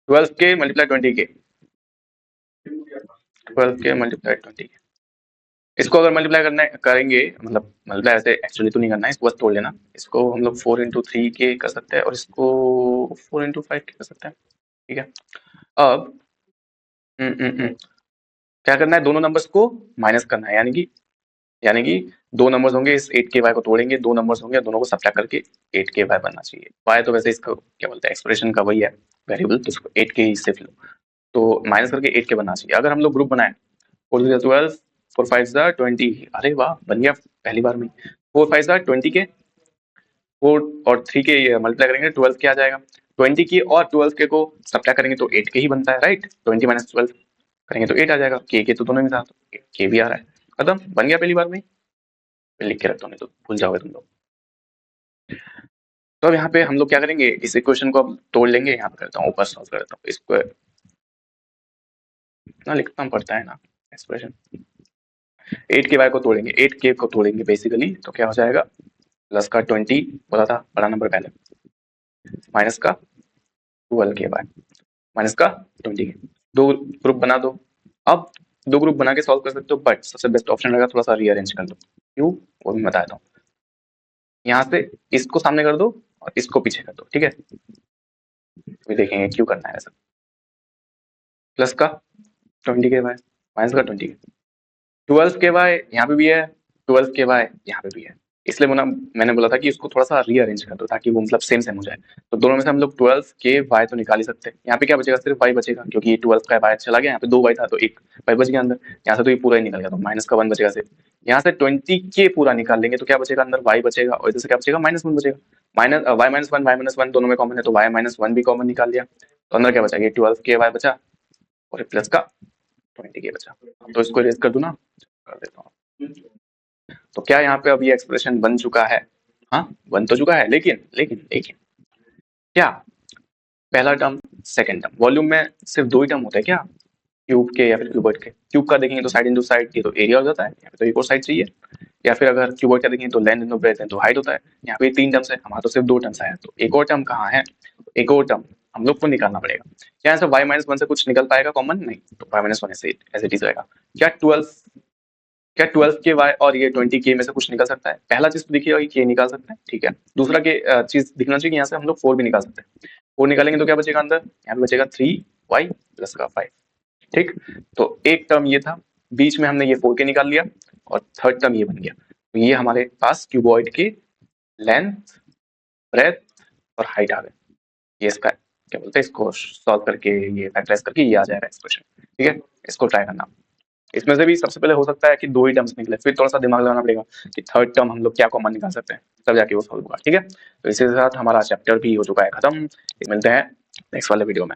12 के मल्टीप्लाई 20 के, 12 के मल्टीप्लाई 20 के। इसको अगर मल्टीप्लाई करना करेंगे, मतलब मल्टीप्लाई ऐसे एक्चुअली तो नहीं करना है, इसको बस तोड़ लेना। इसको हम लोग 4 into 3 के कर सकते हैं और इसको 4 into 5 के कर सकते हैं, ठीक है। अब क्या करना है, दोनों नंबर्स को माइनस करना है, यानी कि दो नंबर्स होंगे, इस 8 के वाई को तोड़ेंगे, दो नंबर्स होंगे, दोनों को सब्ट्रैक्ट करके 8 के वाई बनना चाहिए। वाई तो वैसे इसका क्या बोलते हैं, एक्सप्रेशन का वही है वेरिएबल, तो इसको 8 के ही सिर्फ लो, तो माइनस करके 8 के बनना चाहिए। अगर हम लोग ग्रुप बनाए, 4 3 12, 4 5 20, अरे वाह बन गया पहली बार में। 4 5 20 के, 4 और 3 के मल्टीप्लाई करेंगे 12 के आ जाएगा। 20 की और 12 के को सब्ट्रैक्ट करेंगे तो 8 के ही बनता है, राइट। 20 माइनस 12 करेंगे तो 8 आ जाएगा, के तो दोनों में था तो के भी आ रहा है, खत्म, बन गया पहली बार में। लिख के रखता हूँ, नहीं तो भूल जाओगे तुम लोग। तो अब यहाँ पे हम लोग क्या करेंगे, इस इक्वेशन को अब तोड़ लेंगे। यहाँ पे करता हूँ, ऊपर सॉल्व करता हूँ इसको, इतना लिखना पड़ता है ना एक्सप्रेशन। 8 के वाई को तोड़ेंगे, 8 के को तोड़ेंगे बेसिकली, तो क्या हो जाएगा, प्लस का 20 बोला था बड़ा नंबर पहले, माइनस का 12 के वाई माइनस का 20 के, दो ग्रुप बना दो। अब दो ग्रुप बना के सॉल्व कर सकते हो, बट सबसे बेस्ट ऑप्शन रहेगा थोड़ा सा रीअरेंज कर दो। क्यों, वो मैं बताता हूँ। यहाँ से इसको सामने कर दो और इसको पीछे कर दो, ठीक है। तो देखेंगे क्यों करना है ऐसा। प्लस का 20 के वाई माइनस का 20 के, 12 के वाई यहाँ पे भी है, 12 के वाई यहाँ पे भी है। इसलिए मैंने बोला था कि इसको थोड़ा सा रीअरेंज कर दो ताकि वो मतलब सेम सेम हो जाए। तो दोनों में से हम लोग 12 के वाई तो निकाल ही सकते हैं। यहाँ पे क्या बचेगा, सिर्फ वाई बचेगा, क्योंकि ये 12 का वाई चला गया, यहाँ पे 2 वाई था तो एक वाई बच गया अंदर। यहाँ से तो ये पूरा ही निकल गया, तो माइनस का 1 बचेगा सिर्फ। यहाँ से 20 के पूरा निकाल लेंगे तो क्या बचेगा, अंदर वाई बचेगा, और इधर से क्या बचेगा, -1 बचेगा। माइनस वाई माइनस वन दोनों में कॉमन है, तो वाई -1 भी कॉमन निकाल लिया। तो अंदर क्या बचा, ये 12 के वाई बचा और प्लस का 20 के बचा। तो इसको इरेज कर दूं ना, कर देता हूँ। तो क्या यहाँ पे अब ये एक्सप्रेशन बन चुका है, हाँ बन तो चुका है, लेकिन लेकिन लेकिन क्या, पहला टर्म सेकंड टर्म, वॉल्यूम में सिर्फ दो ही टर्म होता है क्या, क्यूब के या फिर क्यूबर्ड के। क्यूब का देखेंगे तो साइड इंटू साइड, ये तो एरिया हो जाता है, यहाँ पे तो एक और साइड चाहिए। या फिर अगर क्यूबॉइड का देखें तो length into breadth into height होता है। यहाँ पे 3 टर्म्स है, हमारा तो सिर्फ 2 टर्म्स आया, तो एक और टर्म कहाँ है, एक और टर्म हम लोग को निकालना पड़ेगा। क्या यहाँ से y-1 से कुछ निकल पाएगा कॉमन? नहीं, तो y-1 ऐसे एज इट इज रहेगा। क्या 12 के y और ये 20 के में से कुछ निकल सकता है? पहला चीज तो देखिए ये निकाल सकते हैं, ठीक है। दूसरा के चीज दिखना चाहिए कि यहाँ से हम लोग 4 भी निकाल सकते हैं। 4 निकालेंगे तो क्या बचेगा अंदर, यहाँ पे बचेगा 3y प्लस का 5, ठीक। तो एक टर्म ये था, बीच में हमने ये 4 के निकाल लिया, और थर्ड टर्म ये बन गया। तो ये हमारे पास क्यूबॉइड की लेंथ, ब्रेथ और हाइट आ गए। ये इसका क्या बोलते हैं, इसको सॉल्व करके ये फैक्टराइज करके ये आ जाएगा एक्सप्रेशन, ठीक है। इसको ट्राई करना। इसमें से भी सबसे पहले हो सकता है कि 2 ही टर्म्स निकले, फिर थोड़ा सा दिमाग लगाना पड़ेगा कि थर्ड टर्म हम लोग क्या कॉमन निकाल सकते हैं, तब जाके वो सॉल्व होगा, ठीक है। तो इसी के साथ हमारा चैप्टर भी हो चुका है खत्म। मिलते हैं नेक्स्ट वाले वीडियो में।